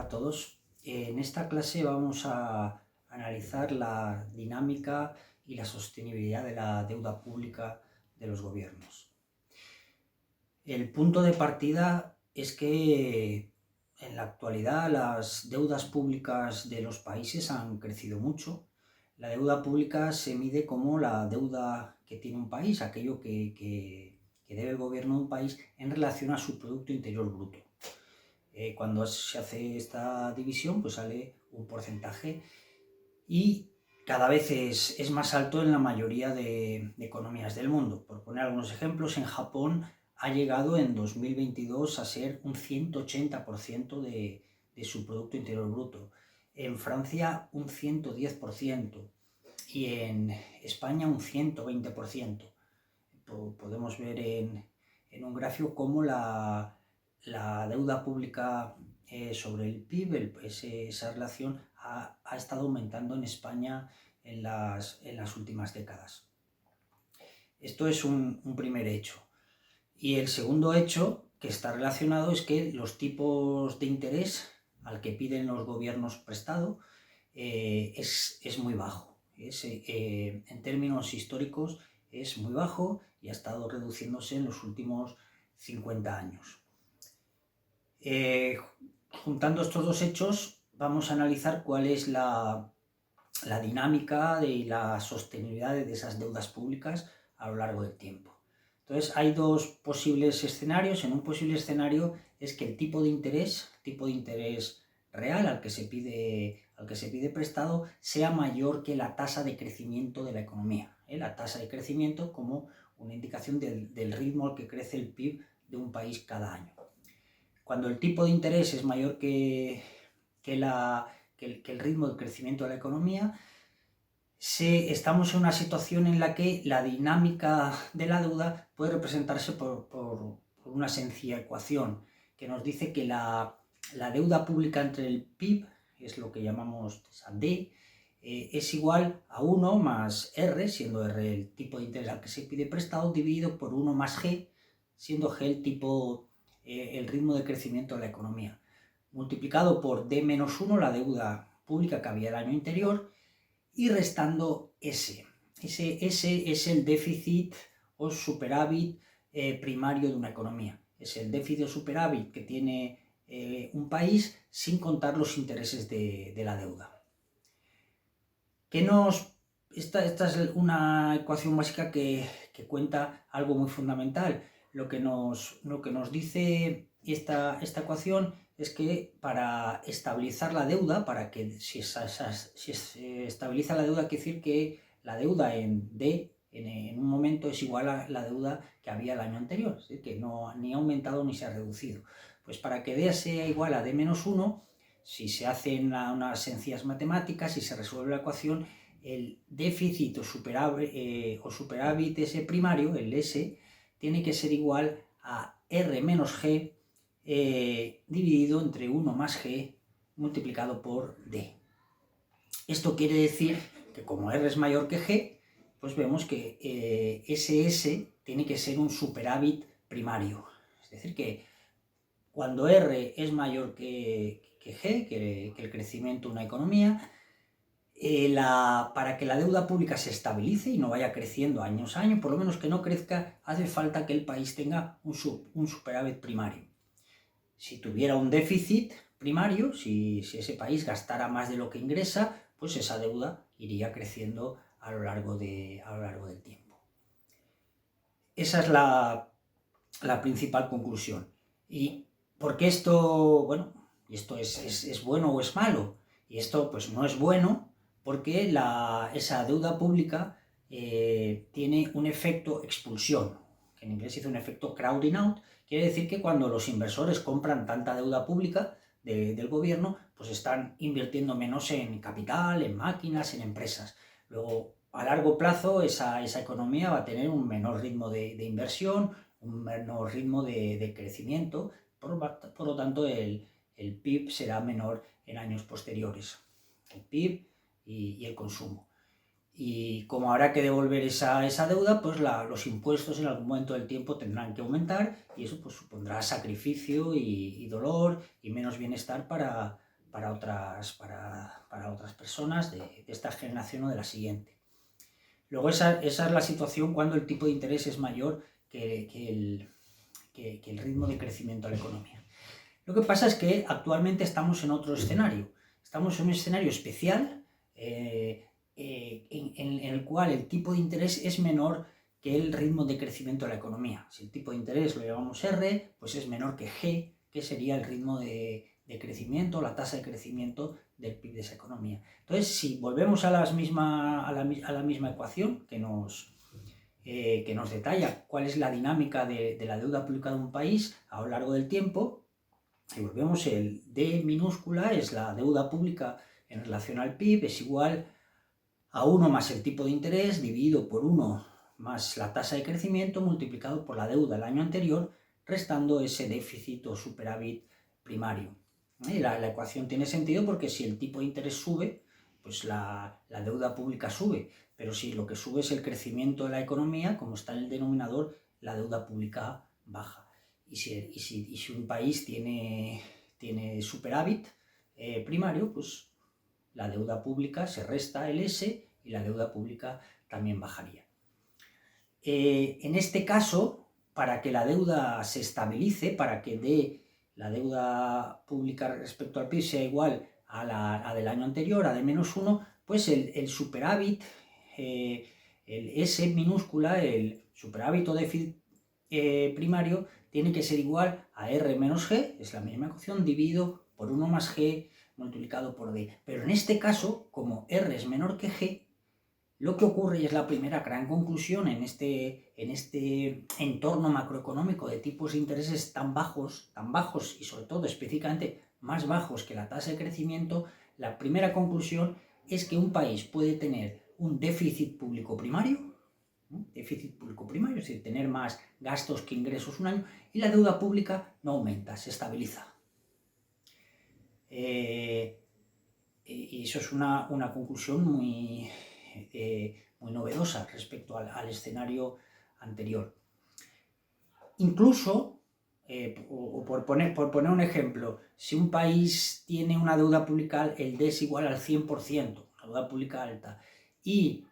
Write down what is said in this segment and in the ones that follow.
a todos. En esta clase vamos a analizar la dinámica y la sostenibilidad de la deuda pública de los gobiernos. El punto de partida es que en la actualidad las deudas públicas de los países han crecido mucho. La deuda pública se mide como la deuda que tiene un país, aquello que debe el gobierno de un país en relación a su Producto Interior Bruto. Cuando se hace esta división, pues sale un porcentaje y cada vez es más alto en la mayoría de economías del mundo. Por poner algunos ejemplos, en Japón ha llegado en 2022 a ser un 180% de su Producto Interior Bruto. En Francia un 110% y en España un 120%. Podemos ver en un gráfico cómo la deuda pública sobre el PIB, esa relación ha estado aumentando en España en las últimas décadas. Esto es un primer hecho. Y el segundo hecho que está relacionado es que los tipos de interés al que piden los gobiernos prestado es muy bajo. En términos históricos es muy bajo y ha estado reduciéndose en los últimos 50 años. Juntando estos dos hechos, vamos a analizar cuál es la dinámica de la sostenibilidad de esas deudas públicas a lo largo del tiempo. Entonces, hay dos posibles escenarios. En un posible escenario es que el tipo de interés real al que se pide prestado sea mayor que la tasa de crecimiento de la economía. La tasa de crecimiento como una indicación del ritmo al que crece el PIB de un país cada año. Cuando el tipo de interés es mayor que el ritmo de crecimiento de la economía, estamos en una situación en la que la dinámica de la deuda puede representarse por una sencilla ecuación que nos dice que la deuda pública entre el PIB, es lo que llamamos D, es igual a 1 más R, siendo R el tipo de interés al que se pide prestado, dividido por 1 más G, siendo G el ritmo de crecimiento de la economía, multiplicado por D menos 1, la deuda pública que había el año anterior, y restando S. Ese S es el déficit o superávit primario de una economía. Es el déficit o superávit que tiene un país sin contar los intereses de la deuda. Esta es una ecuación básica que cuenta algo muy fundamental. Lo que nos dice esta ecuación es que para estabilizar la deuda, si se estabiliza la deuda, quiere decir que la deuda en D en un momento es igual a la deuda que había el año anterior, es decir, que ni ha aumentado ni se ha reducido. Pues para que D sea igual a D menos 1, si se hacen unas sencillas matemáticas y se resuelve la ecuación, el déficit o superávit ese primario, el S, tiene que ser igual a R menos G dividido entre 1 más G multiplicado por D. Esto quiere decir que como R es mayor que G, pues vemos que ese S tiene que ser un superávit primario. Es decir, que cuando R es mayor que G, que el crecimiento de una economía, para que la deuda pública se estabilice y no vaya creciendo años a año, por lo menos que no crezca, hace falta que el país tenga un superávit primario. Si tuviera un déficit primario, si ese país gastara más de lo que ingresa, pues esa deuda iría creciendo a lo largo del tiempo. Esa es la principal conclusión. ¿Y por qué esto es bueno o es malo? Y esto pues no es bueno, porque esa deuda pública tiene un efecto expulsión, que en inglés se dice un efecto crowding out. Quiere decir que cuando los inversores compran tanta deuda pública del gobierno, pues están invirtiendo menos en capital, en máquinas, en empresas. Luego, a largo plazo, esa economía va a tener un menor ritmo de inversión, un menor ritmo de crecimiento, por lo tanto el PIB será menor en años posteriores. El PIB y el consumo. Y como habrá que devolver esa deuda, pues los impuestos en algún momento del tiempo tendrán que aumentar y eso pues supondrá sacrificio y dolor y menos bienestar para para otras personas de esta generación o de la siguiente. Luego esa es la situación cuando el tipo de interés es mayor que el ritmo de crecimiento de la economía. Lo que pasa es que actualmente estamos en otro escenario. Estamos en un escenario especial en el cual el tipo de interés es menor que el ritmo de crecimiento de la economía. Si el tipo de interés lo llamamos R, pues es menor que G, que sería el ritmo de crecimiento, la tasa de crecimiento del PIB de esa economía. Entonces, si volvemos a la misma ecuación que nos detalla cuál es la dinámica de la deuda pública de un país a lo largo del tiempo, y volvemos, el D minúscula es la deuda pública en relación al PIB, es igual a 1 más el tipo de interés dividido por 1 más la tasa de crecimiento multiplicado por la deuda del año anterior, restando ese déficit o superávit primario. La ecuación tiene sentido porque si el tipo de interés sube, pues la deuda pública sube, pero si lo que sube es el crecimiento de la economía, como está en el denominador, la deuda pública baja. Y si un país tiene superávit primario, pues la deuda pública se resta el S y la deuda pública también bajaría. En este caso, para que la deuda se estabilice, para que la deuda pública respecto al PIB sea igual a la del año anterior, a de -1, pues el superávit, el S minúscula, el superávit o déficit primario, tiene que ser igual a R menos G, es la misma ecuación, dividido por 1 más G multiplicado por D. Pero en este caso, como R es menor que G, lo que ocurre, y es la primera gran conclusión en este entorno macroeconómico de tipos de intereses tan bajos y sobre todo específicamente más bajos que la tasa de crecimiento, la primera conclusión es que un país puede tener un déficit público primario, es decir, tener más gastos que ingresos un año, y la deuda pública no aumenta, se estabiliza. Y eso es una conclusión muy novedosa respecto al escenario anterior. Incluso, por poner un ejemplo, si un país tiene una deuda pública, el D es igual al 100%, la deuda pública alta, y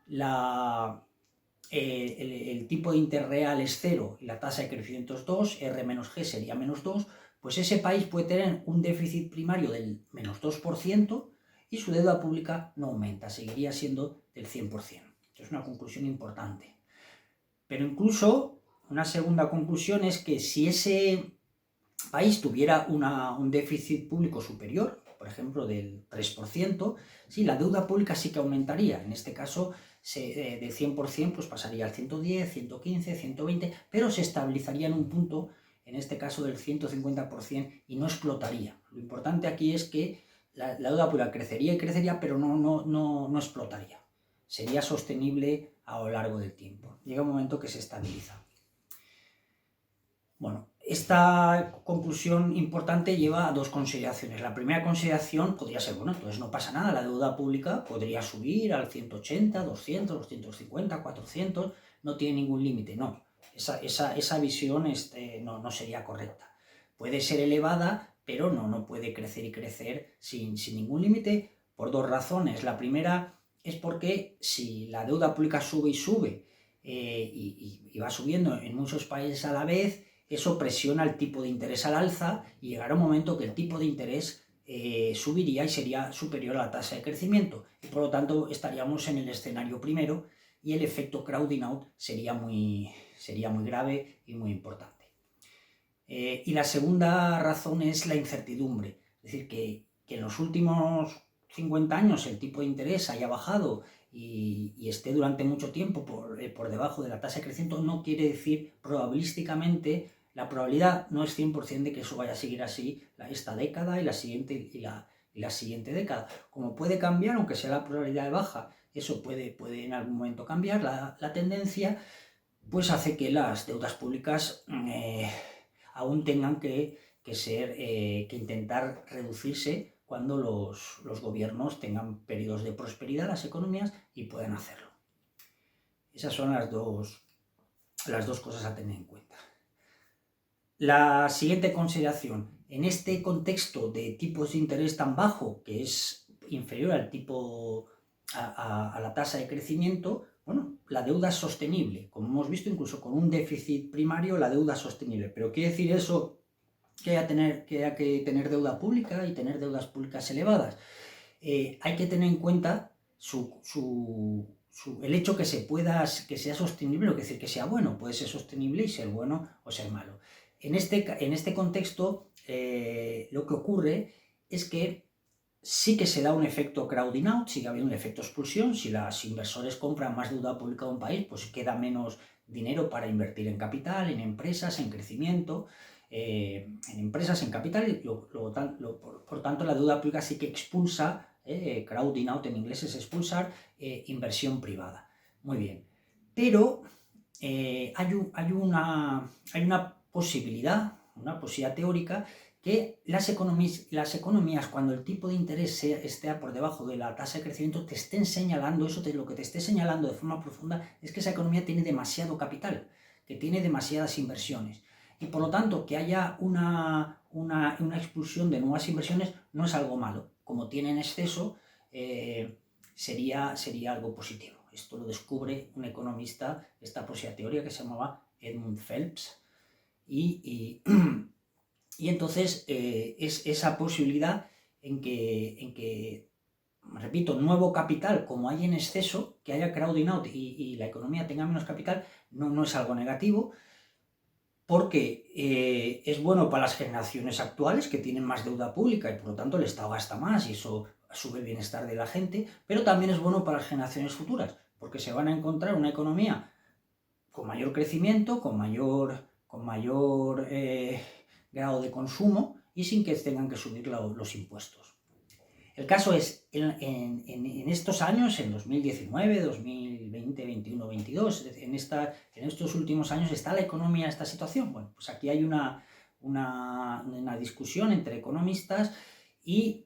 el tipo de interés real es 0 y la tasa de crecimiento es 2, R menos G sería -2, pues ese país puede tener un déficit primario del -2% y su deuda pública no aumenta, seguiría siendo del 100%. Es una conclusión importante. Pero incluso una segunda conclusión es que si ese país tuviera un déficit público superior, por ejemplo del 3%, sí, la deuda pública sí que aumentaría. En este caso, de 100% pues pasaría al 110, 115, 120, pero se estabilizaría en un punto, en este caso del 150%, y no explotaría. Lo importante aquí es que la deuda pública crecería y crecería, pero no explotaría. Sería sostenible a lo largo del tiempo. Llega un momento que se estabiliza. Bueno, esta conclusión importante lleva a dos consideraciones. La primera consideración podría ser, bueno, entonces no pasa nada, la deuda pública podría subir al 180, 200, 250, 400, no tiene ningún límite. No, esa visión no sería correcta. Puede ser elevada, pero no puede crecer y crecer sin ningún límite por dos razones. La primera es porque si la deuda pública sube y sube y va subiendo en muchos países a la vez, eso presiona el tipo de interés al alza y llegará un momento que el tipo de interés subiría y sería superior a la tasa de crecimiento. Y por lo tanto estaríamos en el escenario primero y el efecto crowding out sería muy grave y muy importante. Y la segunda razón es la incertidumbre. Es decir, que en los últimos 50 años el tipo de interés haya bajado y esté durante mucho tiempo por debajo de la tasa de crecimiento no quiere decir probabilísticamente. La probabilidad no es 100% de que eso vaya a seguir así esta década y la siguiente y la siguiente década. Como puede cambiar, aunque sea la probabilidad baja, eso puede en algún momento cambiar la tendencia, pues hace que las deudas públicas aún tengan que intentar reducirse cuando los gobiernos tengan periodos de prosperidad, las economías, y puedan hacerlo. Esas son las dos cosas a tener en cuenta. La siguiente consideración, en este contexto de tipos de interés tan bajo, que es inferior al tipo, a la tasa de crecimiento, bueno, la deuda es sostenible, como hemos visto, incluso con un déficit primario, la deuda es sostenible. Pero ¿quiere decir eso que haya que tener deuda pública y tener deudas públicas elevadas? Hay que tener en cuenta el hecho que sea sostenible, lo que decir que sea bueno, puede ser sostenible y ser bueno o ser malo. En este contexto, lo que ocurre es que sí que se da un efecto crowding out, sigue habiendo un efecto expulsión. Si los inversores compran más deuda pública de un país, pues queda menos dinero para invertir en capital, en empresas, en crecimiento, en empresas, en capital, y por tanto la deuda pública sí que expulsa, crowding out en inglés es expulsar, inversión privada. Muy bien, pero hay una posibilidad teórica, que las economías, cuando el tipo de interés esté por debajo de la tasa de crecimiento, te estén señalando, lo que te esté señalando de forma profunda es que esa economía tiene demasiado capital, que tiene demasiadas inversiones. Y por lo tanto, que haya una expulsión de nuevas inversiones no es algo malo. Como tiene en exceso, sería algo positivo. Esto lo descubre un economista, esta posible teoría, que se llamaba Edmund Phelps, y entonces es esa posibilidad en que, repito, nuevo capital, como hay en exceso, que haya crowding out y la economía tenga menos capital, no es algo negativo, porque es bueno para las generaciones actuales, que tienen más deuda pública y por lo tanto el Estado gasta más y eso sube el bienestar de la gente, pero también es bueno para las generaciones futuras, porque se van a encontrar una economía con mayor crecimiento, con mayor grado de consumo y sin que tengan que subir los impuestos. El caso es, en estos años, en 2019, 2020, 21, 22, en estos últimos años, ¿está la economía en esta situación? Bueno, pues aquí hay una discusión entre economistas y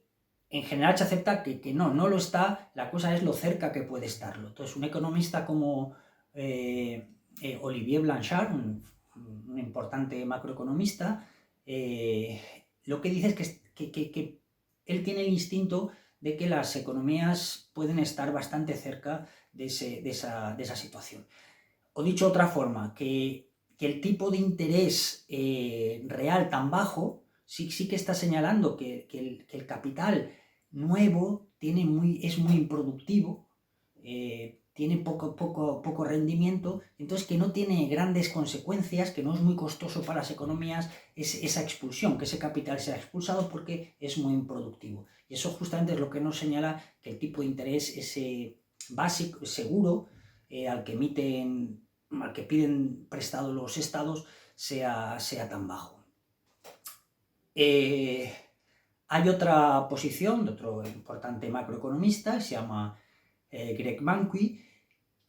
en general se acepta que no lo está. La cosa es lo cerca que puede estarlo. Entonces, un economista como Olivier Blanchard, un importante macroeconomista, lo que dice es que él tiene el instinto de que las economías pueden estar bastante cerca de esa situación. O dicho de otra forma, que el tipo de interés real tan bajo sí que está señalando que el capital nuevo es muy improductivo, tiene poco rendimiento, entonces que no tiene grandes consecuencias, que no es muy costoso para las economías esa expulsión, que ese capital sea expulsado porque es muy improductivo. Y eso justamente es lo que nos señala que el tipo de interés ese básico, seguro, al que piden prestado los estados, sea tan bajo. Hay otra posición de otro importante macroeconomista, se llama Greg Mankiw,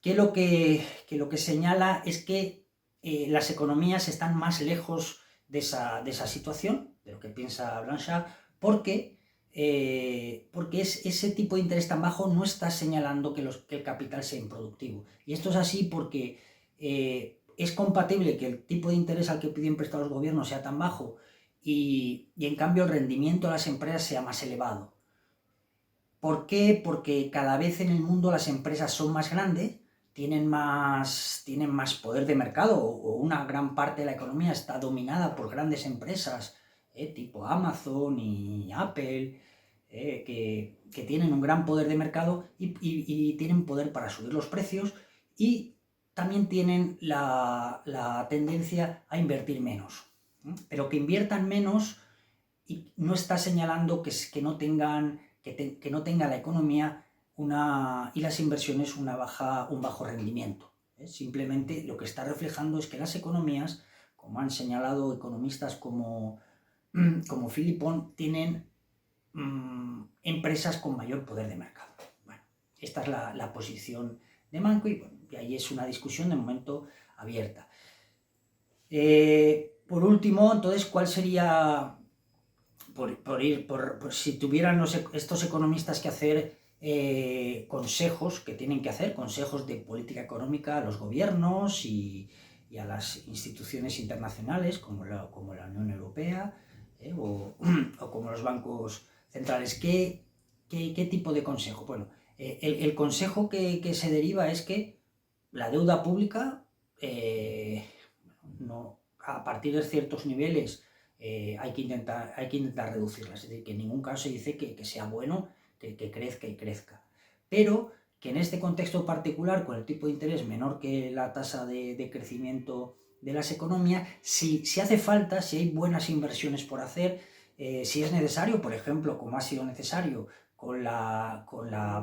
que lo que señala es que las economías están más lejos de esa situación, de lo que piensa Blanchard, porque ese tipo de interés tan bajo no está señalando que el capital sea improductivo. Y esto es así porque es compatible que el tipo de interés al que piden prestado los gobiernos sea tan bajo y en cambio el rendimiento de las empresas sea más elevado. ¿Por qué? Porque cada vez en el mundo las empresas son más grandes, tienen más poder de mercado, o una gran parte de la economía está dominada por grandes empresas, tipo Amazon y Apple, que tienen un gran poder de mercado y tienen poder para subir los precios, y también tienen la tendencia a invertir menos. Pero que inviertan menos y no está señalando que no tenga la economía y las inversiones un bajo rendimiento. Simplemente lo que está reflejando es que las economías, como han señalado economistas como Philippon, tienen empresas con mayor poder de mercado. Bueno, esta es la posición de Mankiw, y ahí es una discusión de momento abierta. Por último, entonces, ¿cuál sería, si tuvieran estos economistas que hacer consejos que tienen que hacer, consejos de política económica a los gobiernos y y a las instituciones internacionales como la Unión Europea o como los bancos centrales. ¿Qué tipo de consejo? Bueno, el consejo que se deriva es que la deuda pública, a partir de ciertos niveles, hay que intentar reducirla. Es decir, que en ningún caso se dice que sea bueno que crezca y crezca. Pero que en este contexto particular, con el tipo de interés menor que la tasa de crecimiento de las economías, si hace falta, si hay buenas inversiones por hacer, si es necesario, por ejemplo, como ha sido necesario con la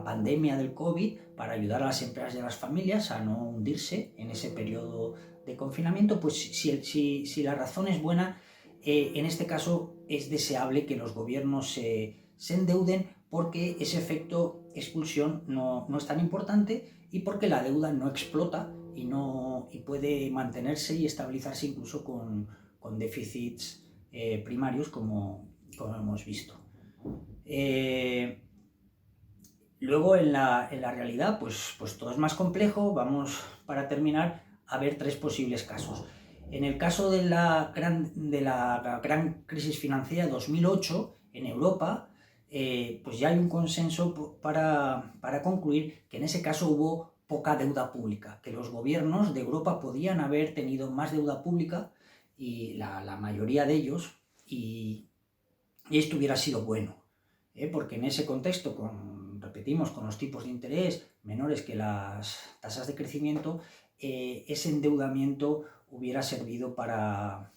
pandemia del COVID, para ayudar a las empresas y a las familias a no hundirse en ese periodo de confinamiento, pues si la razón es buena, en este caso es deseable que los gobiernos se endeuden, porque ese efecto expulsión no es tan importante y porque la deuda no explota y puede mantenerse y estabilizarse incluso con déficits primarios como hemos visto. Luego en la realidad pues todo es más complejo. Vamos, para terminar, a ver tres posibles casos. En el caso de la gran crisis financiera de 2008 en Europa, pues ya hay un consenso para concluir que en ese caso hubo poca deuda pública, que los gobiernos de Europa podían haber tenido más deuda pública, y la mayoría de ellos, y esto hubiera sido bueno, porque en ese contexto, repetimos, con los tipos de interés menores que las tasas de crecimiento, ese endeudamiento hubiera servido para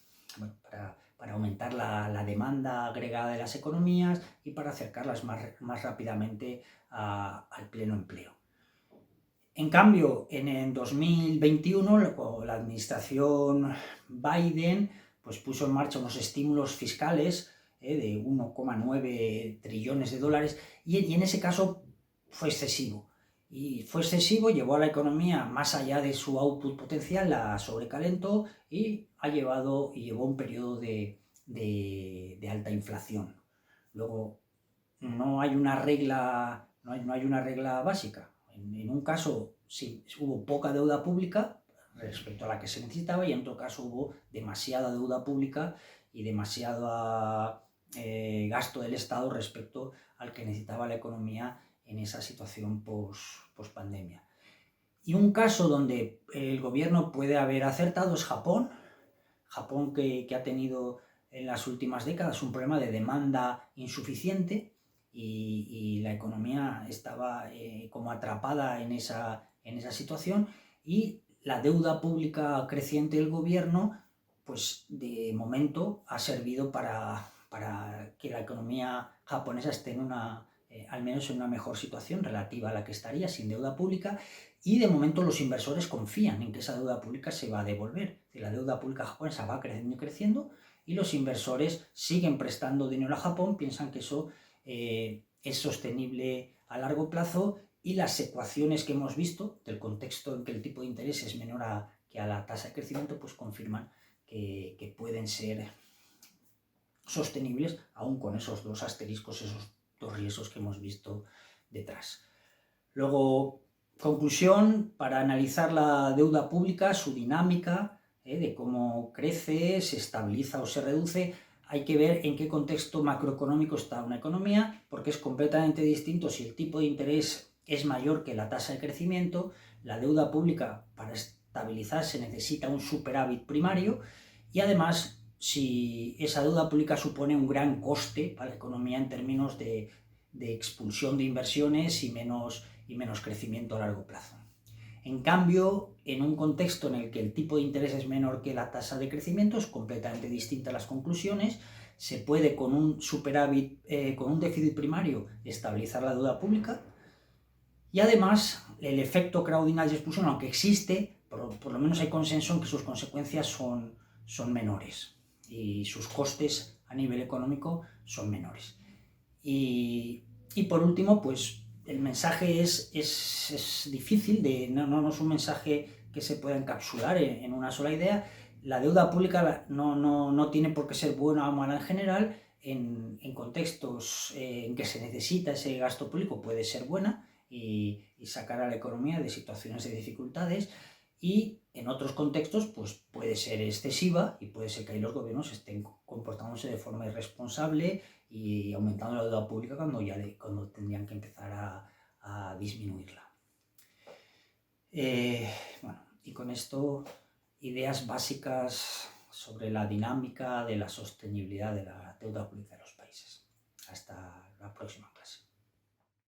aumentar la demanda agregada de las economías y para acercarlas más rápidamente al pleno empleo. En cambio, en 2021, la administración Biden pues puso en marcha unos estímulos fiscales de 1,9 trillones de dólares, y en ese caso fue excesivo. Y fue excesivo, llevó a la economía más allá de su output potencial, la sobrecalentó y llevó un periodo de alta inflación. Luego, no hay una regla básica. En un caso sí hubo poca deuda pública respecto a la que se necesitaba, y en otro caso hubo demasiada deuda pública y demasiado gasto del Estado respecto al que necesitaba la economía en esa situación post-pandemia. Y un caso donde el gobierno puede haber acertado es Japón. Japón, que ha tenido en las últimas décadas un problema de demanda insuficiente, y la economía estaba como atrapada en esa situación, y la deuda pública creciente del gobierno, pues de momento ha servido para que la economía japonesa esté al menos en una mejor situación relativa a la que estaría sin deuda pública, y de momento los inversores confían en que esa deuda pública se va a devolver. La deuda pública japonesa va creciendo y creciendo, y los inversores siguen prestando dinero a Japón, piensan que eso es sostenible a largo plazo, y las ecuaciones que hemos visto del contexto en que el tipo de interés es menor que a la tasa de crecimiento, pues confirman que pueden ser sostenibles, aún con esos dos asteriscos, esos dos riesgos que hemos visto detrás. Luego, conclusión, para analizar la deuda pública, su dinámica, de cómo crece, se estabiliza o se reduce, hay que ver en qué contexto macroeconómico está una economía, porque es completamente distinto si el tipo de interés es mayor que la tasa de crecimiento. La deuda pública, para estabilizarse, necesita un superávit primario, y además, si esa deuda pública supone un gran coste para la economía en términos de expulsión de inversiones y menos crecimiento a largo plazo. En cambio, en un contexto en el que el tipo de interés es menor que la tasa de crecimiento, es completamente distinta las conclusiones. Se puede, con un superávit, con un déficit primario, estabilizar la deuda pública, y además el efecto crowding y expulsión, aunque existe, por lo menos hay consenso en que sus consecuencias son menores y sus costes a nivel económico son menores. Y por último, pues el mensaje es difícil, no es un mensaje que se pueda encapsular en una sola idea. La deuda pública no tiene por qué ser buena o mala en general. En contextos en que se necesita ese gasto público puede ser buena y sacar a la economía de situaciones de dificultades. y en otros contextos pues puede ser excesiva y puede ser que ahí los gobiernos estén comportándose de forma irresponsable y aumentando la deuda pública cuando tendrían que empezar a disminuirla. Bueno, y con esto ideas básicas sobre la dinámica de la sostenibilidad de la deuda pública de los países. Hasta la próxima clase.